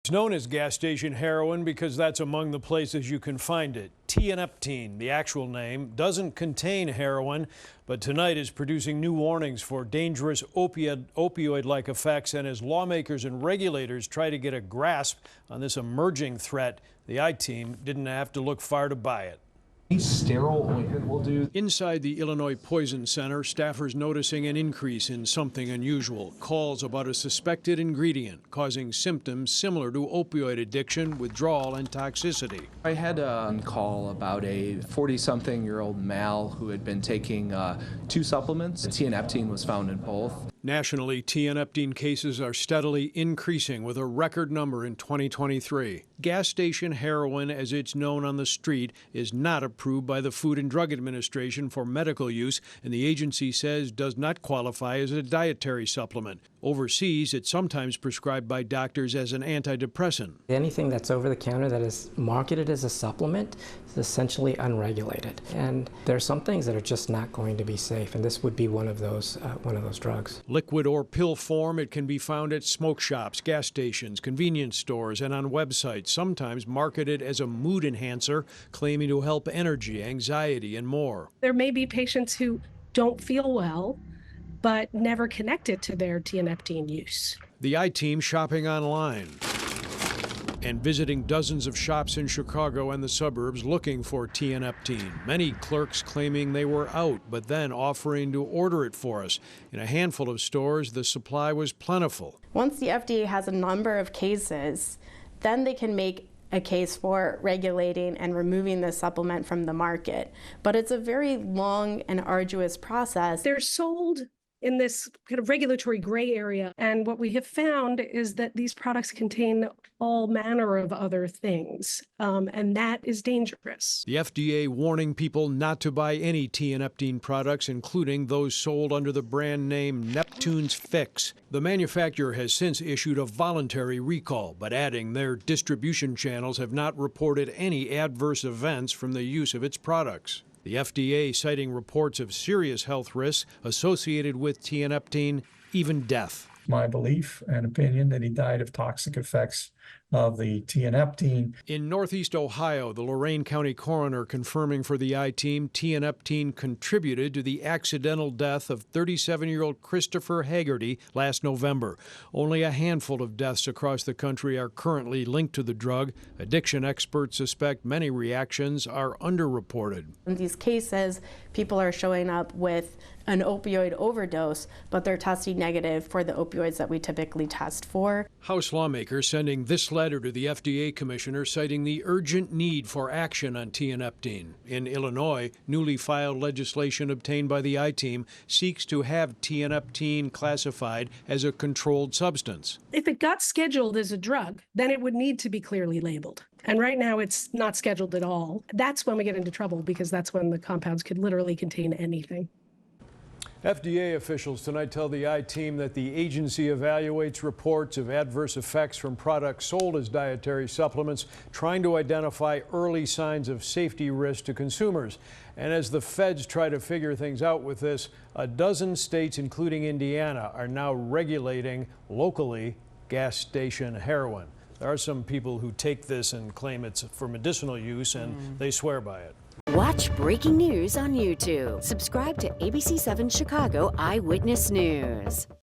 It's known as gas station heroin because that's among the places you can find it. Tianeptine, the actual name, doesn't contain heroin, but tonight is producing new warnings for dangerous opioid-like effects. And as lawmakers and regulators try to get a grasp on this emerging threat, the I-Team didn't have to look far to buy it. Sterile ointment will do. Inside the Illinois Poison Center, staffers noticing an increase in something unusual. Calls about a suspected ingredient causing symptoms similar to opioid addiction, withdrawal, and toxicity. I had a call about a 40-something-year-old male who had been taking 2 supplements. Tianeptine was found in both. Nationally, tianeptine cases are steadily increasing with a record number in 2023. Gas station heroin, as it's known on the street, is not approved by the Food and Drug Administration for medical use, and the agency says does not qualify as a dietary supplement. Overseas, it's sometimes prescribed by doctors as an antidepressant. Anything that's over the counter that is marketed as a supplement is essentially unregulated. And there are some things that are just not going to be safe, and this would be one of those drugs. Liquid or pill form, it can be found at smoke shops, gas stations, convenience stores, and on websites, sometimes marketed as a mood enhancer, claiming to help energy, anxiety, and more. There may be patients who don't feel well, but never connected to their tianeptine use. The I-Team shopping online and visiting dozens of shops in Chicago and the suburbs looking for tianeptine. Many clerks claiming they were out, but then offering to order it for us. In a handful of stores, the supply was plentiful. Once the FDA has a number of cases, then they can make a case for regulating and removing the supplement from the market. But it's a very long and arduous process. They're sold in this kind of regulatory gray area. And what we have found is that these products contain all manner of other things, and that is dangerous. The FDA warning people not to buy any tianeptine products, including those sold under the brand name Neptune's Fix. The manufacturer has since issued a voluntary recall, but adding their distribution channels have not reported any adverse events from the use of its products. The FDA citing reports of serious health risks associated with tianeptine, even death. My belief and opinion that he died of toxic effects of the tianeptine. In Northeast Ohio, the Lorain County coroner confirming for the I-Team tianeptine contributed to the accidental death of 37-year-old Christopher Haggerty last November. Only a handful of deaths across the country are currently linked to the drug. Addiction experts suspect many reactions are underreported. In these cases, people are showing up with an opioid overdose, but they're testing negative for the opioids that we typically test for. House lawmakers sending this letter to the FDA commissioner citing the urgent need for action on tianeptine. In Illinois, newly filed legislation obtained by the I-Team seeks to have tianeptine classified as a controlled substance. If it got scheduled as a drug, then it would need to be clearly labeled. And right now it's not scheduled at all. That's when we get into trouble, because that's when the compounds could literally contain anything. FDA officials tonight tell the I-Team that the agency evaluates reports of adverse effects from products sold as dietary supplements, trying to identify early signs of safety risk to consumers. And as the feds try to figure things out with this, a dozen states, including Indiana, are now regulating locally gas station heroin. There are some people who take this and claim it's for medicinal use, and they swear by it. Watch breaking news on YouTube. Subscribe to ABC7 Chicago Eyewitness News.